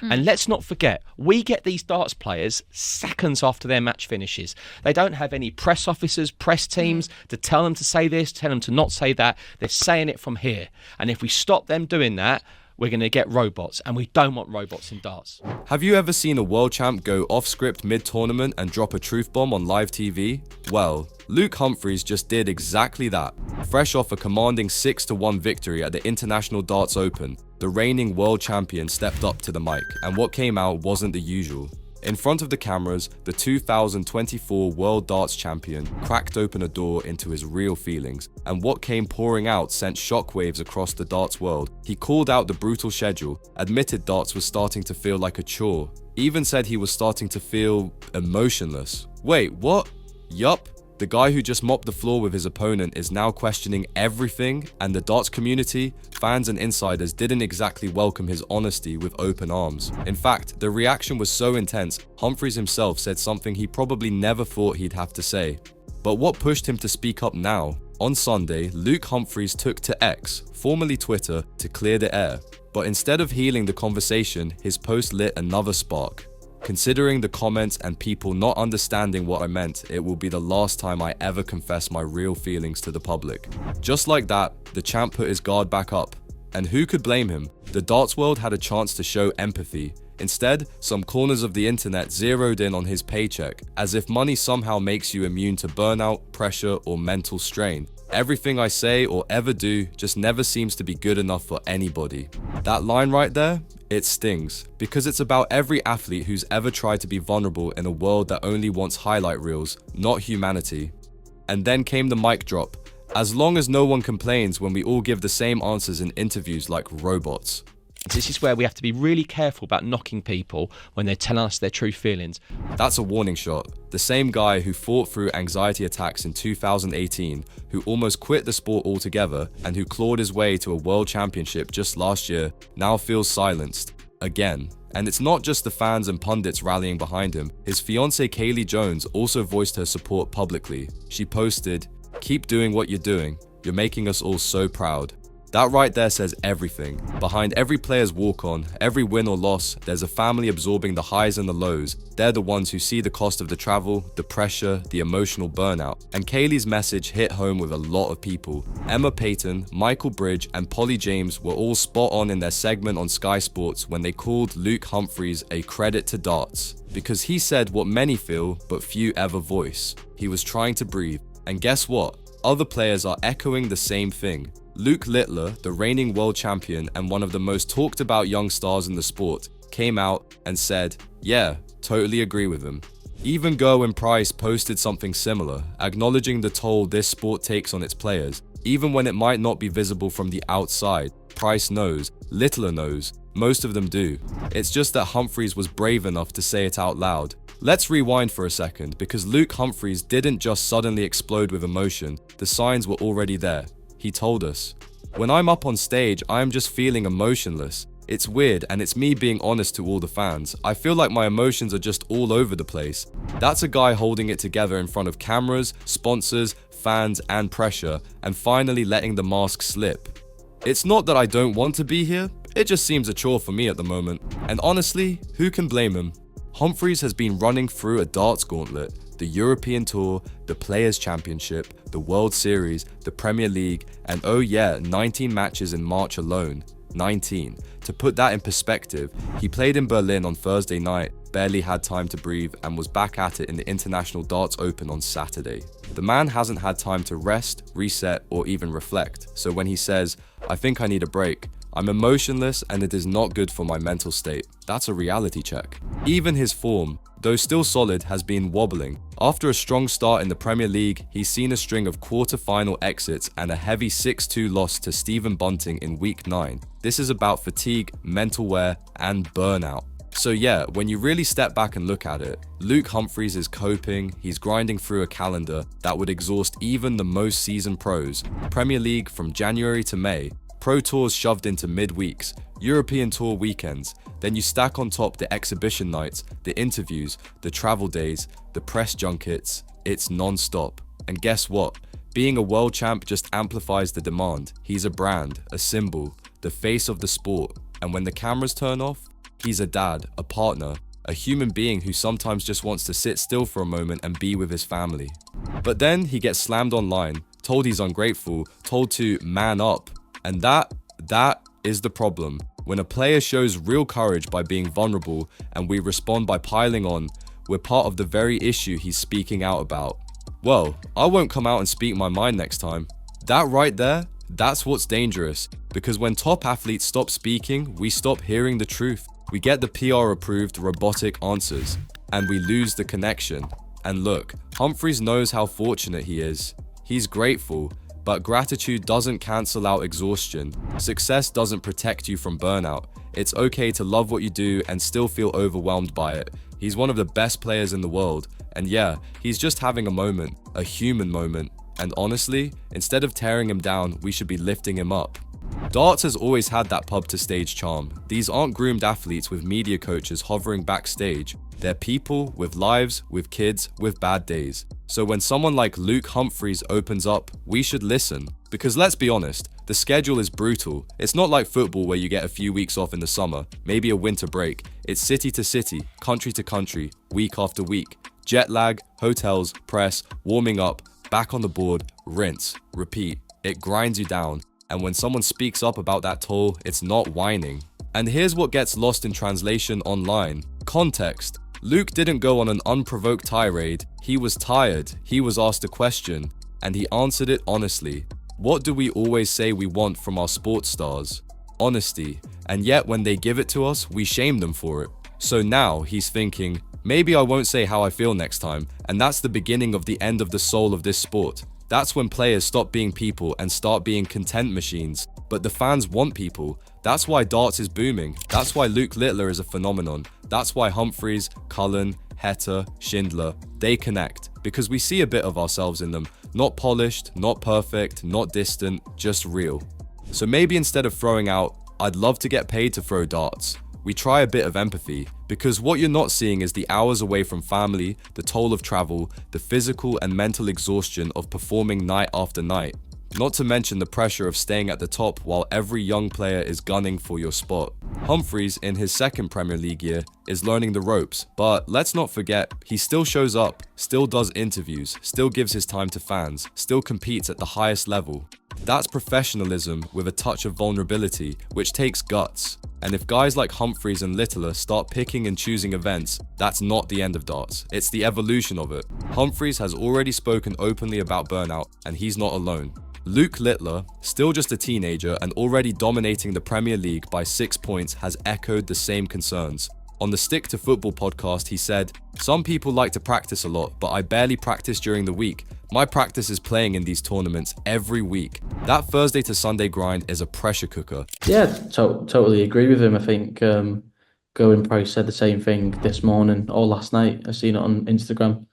And let's not forget, we get these darts players seconds after their match finishes. They don't have any press officers, press teams to tell them to say this, tell them to not say that. They're saying it from here. And if we stop them doing that, we're going to get robots, and we don't want robots in darts. Have you ever seen a world champ go off script mid-tournament and drop a truth bomb on live TV? Well, Luke Humphries just did exactly that. Fresh off a commanding 6-1 victory at the International Darts Open, the reigning world champion stepped up to the mic, and what came out wasn't the usual. In front of the cameras, the 2024 World Darts Champion cracked open a door into his real feelings, and what came pouring out sent shockwaves across the darts world. He called out the brutal schedule, admitted darts was starting to feel like a chore, even said he was starting to feel emotionless. Wait, what? Yup. The guy who just mopped the floor with his opponent is now questioning everything, and the darts community, fans and insiders didn't exactly welcome his honesty with open arms. In fact, the reaction was so intense, Humphries himself said something he probably never thought he'd have to say. But what pushed him to speak up now? On Sunday, Luke Humphries took to X, formerly Twitter, to clear the air. But instead of healing the conversation, his post lit another spark. Considering the comments and people not understanding what I meant, it will be the last time I ever confess my real feelings to the public. Just like that, the champ put his guard back up. And who could blame him? The darts world had a chance to show empathy. Instead, some corners of the internet zeroed in on his paycheck, as if money somehow makes you immune to burnout, pressure, or mental strain. Everything I say or ever do just never seems to be good enough for anybody. That line right there, it stings, because it's about every athlete who's ever tried to be vulnerable in a world that only wants highlight reels, not humanity. And then came the mic drop. As long as no one complains when we all give the same answers in interviews like robots. This is where we have to be really careful about knocking people when they're telling us their true feelings. That's a warning shot. The same guy who fought through anxiety attacks in 2018, who almost quit the sport altogether, and who clawed his way to a world championship just last year, now feels silenced. Again. And it's not just the fans and pundits rallying behind him. His fiancée Kayleigh Jones also voiced her support publicly. She posted, "Keep doing what you're doing. You're making us all so proud." That right there says everything. Behind every player's walk-on, every win or loss, there's a family absorbing the highs and the lows. They're the ones who see the cost of the travel, the pressure, the emotional burnout. And Kayleigh's message hit home with a lot of people. Emma Payton, Michael Bridge, and Polly James were all spot on in their segment on Sky Sports when they called Luke Humphries a credit to darts. Because he said what many feel, but few ever voice. He was trying to breathe. And guess what? Other players are echoing the same thing. Luke Littler, the reigning world champion and one of the most talked about young stars in the sport, came out and said, "Yeah, totally agree with him." Even Gerwyn Price posted something similar, acknowledging the toll this sport takes on its players. Even when it might not be visible from the outside, Price knows, Littler knows, most of them do. It's just that Humphries was brave enough to say it out loud. Let's rewind for a second, because Luke Humphries didn't just suddenly explode with emotion, the signs were already there. He told us, "When I'm up on stage, I am just feeling emotionless. It's weird, and it's me being honest to all the fans. I feel like my emotions are just all over the place." That's a guy holding it together in front of cameras, sponsors, fans, and pressure, and finally letting the mask slip. It's not that I don't want to be here, it just seems a chore for me at the moment. And honestly, who can blame him? Humphries has been running through a darts gauntlet. The European Tour, the Players' Championship, the World Series, the Premier League, and oh yeah, 19 matches in March alone. 19. To put that in perspective, he played in Berlin on Thursday night, barely had time to breathe, and was back at it in the International Darts Open on Saturday. The man hasn't had time to rest, reset, or even reflect, so when he says, "I think I need a break," I'm emotionless and it is not good for my mental state. That's a reality check. Even his form, though still solid, has been wobbling. After a strong start in the Premier League, he's seen a string of quarter-final exits and a heavy 6-2 loss to Stephen Bunting in Week 9. This is about fatigue, mental wear, and burnout. So yeah, when you really step back and look at it, Luke Humphries is coping, he's grinding through a calendar that would exhaust even the most seasoned pros. Premier League from January to May, Pro Tours shoved into mid-weeks, European Tour weekends, then you stack on top the exhibition nights, the interviews, the travel days, the press junkets, it's non-stop. And guess what? Being a world champ just amplifies the demand. He's a brand, a symbol, the face of the sport, and when the cameras turn off, He's a dad, a partner, a human being who sometimes just wants to sit still for a moment and be with his family. But then he gets slammed online, told he's ungrateful, told to man up. And that is the problem. When a player shows real courage by being vulnerable and we respond by piling on, we're part of the very issue he's speaking out about. Well, I won't come out and speak my mind next time. That right there, that's what's dangerous. Because when top athletes stop speaking, we stop hearing the truth. We get the PR approved robotic answers, and we lose the connection. And look, Humphries knows how fortunate he is. He's grateful, but gratitude doesn't cancel out exhaustion. Success doesn't protect you from burnout. It's okay to love what you do and still feel overwhelmed by it. He's one of the best players in the world, and yeah, he's just having a moment, a human moment. And honestly, instead of tearing him down, we should be lifting him up. Darts has always had that pub to stage charm. These aren't groomed athletes with media coaches hovering backstage. They're people with lives, with kids, with bad days. So when someone like Luke Humphries opens up, we should listen. Because let's be honest, the schedule is brutal. It's not like football where you get a few weeks off in the summer, maybe a winter break. It's city to city, country to country, week after week. Jet lag, hotels, press, warming up, back on the board, rinse, repeat. It grinds you down. And when someone speaks up about that toll, it's not whining. And here's what gets lost in translation online. Context. Luke didn't go on an unprovoked tirade. He was tired. He was asked a question. And he answered it honestly. What do we always say we want from our sports stars? Honesty. And yet when they give it to us, we shame them for it. So now he's thinking, maybe I won't say how I feel next time. And that's the beginning of the end of the soul of this sport. That's when players stop being people and start being content machines. But the fans want people. That's why darts is booming. That's why Luke Littler is a phenomenon. That's why Humphries, Cullen, Heta, Schindler, they connect. Because we see a bit of ourselves in them. Not polished, not perfect, not distant, just real. So maybe instead of throwing out, I'd love to get paid to throw darts, we try a bit of empathy, because what you're not seeing is the hours away from family, the toll of travel, the physical and mental exhaustion of performing night after night. Not to mention the pressure of staying at the top while every young player is gunning for your spot. Humphries, in his second Premier League year, is learning the ropes, but let's not forget, he still shows up, still does interviews, still gives his time to fans, still competes at the highest level. That's professionalism with a touch of vulnerability, which takes guts. And if guys like Humphries and Littler start picking and choosing events, that's not the end of darts, it's the evolution of it. Humphries has already spoken openly about burnout, and he's not alone. Luke Littler, still just a teenager and already dominating the Premier League by 6 points, has echoed the same concerns. On the Stick to Football podcast, he said, "Some people like to practice a lot, but I barely practice during the week. My practice is playing in these tournaments every week." That Thursday to Sunday grind is a pressure cooker. Yeah, totally agree with him. I think Goen Price said the same thing this morning or last night. I seen it on Instagram.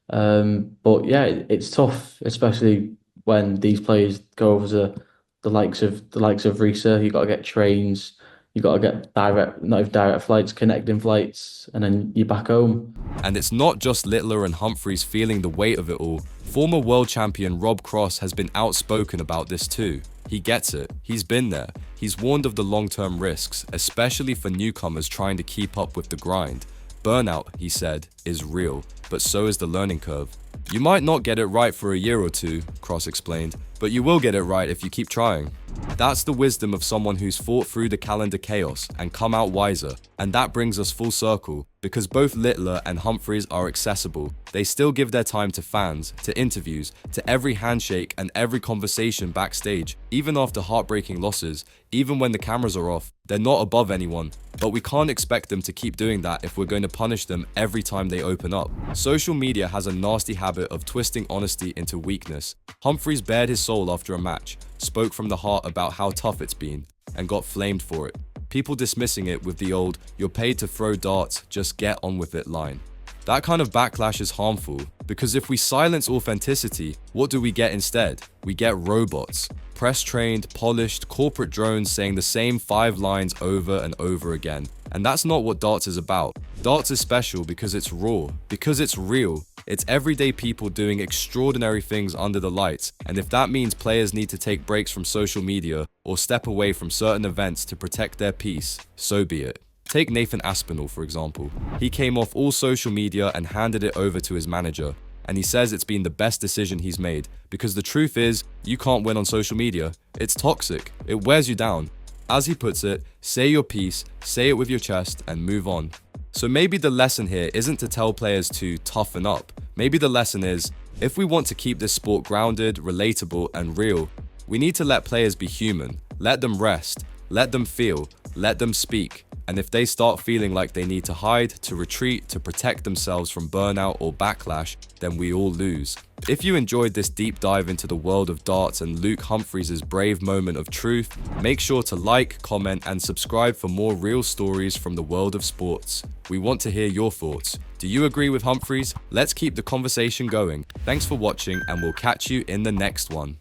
But yeah, it's tough, especially when these players go over to the likes of Risa. You got to get trains. You got to get not even direct flights, connecting flights, and then you're back home. And it's not just Littler and Humphries feeling the weight of it all. Former world champion Rob Cross has been outspoken about this too. He gets it. He's been there. He's warned of the long-term risks, especially for newcomers trying to keep up with the grind. Burnout, he said, is real, but so is the learning curve. You might not get it right for a year or two, Cross explained, but you will get it right if you keep trying. That's the wisdom of someone who's fought through the calendar chaos and come out wiser. And that brings us full circle, because both Littler and Humphries are accessible. They still give their time to fans, to interviews, to every handshake and every conversation backstage, even after heartbreaking losses, even when the cameras are off. They're not above anyone, but we can't expect them to keep doing that if we're going to punish them every time they open up. Social media has a nasty habit of twisting honesty into weakness. Humphries bared his soul after a match, spoke from the heart about how tough it's been, and got flamed for it. People dismissing it with the old, "you're paid to throw darts, just get on with it" line. That kind of backlash is harmful, because if we silence authenticity, what do we get instead? We get robots. Press-trained, polished, corporate drones saying the same 5 lines over and over again. And that's not what darts is about. Darts is special because it's raw, because it's real. It's everyday people doing extraordinary things under the lights, and if that means players need to take breaks from social media or step away from certain events to protect their peace, so be it. Take Nathan Aspinall, for example. He came off all social media and handed it over to his manager. And he says it's been the best decision he's made, because the truth is, you can't win on social media. It's toxic. It wears you down. As he puts it, say your piece, say it with your chest, and move on. So maybe the lesson here isn't to tell players to toughen up. Maybe the lesson is, if we want to keep this sport grounded, relatable, and real, we need to let players be human. Let them rest. Let them feel. Let them speak. And if they start feeling like they need to hide, to retreat, to protect themselves from burnout or backlash, then we all lose. If you enjoyed this deep dive into the world of darts and Luke Humphries' brave moment of truth, make sure to like, comment, and subscribe for more real stories from the world of sports. We want to hear your thoughts. Do you agree with Humphries? Let's keep the conversation going. Thanks for watching, and we'll catch you in the next one.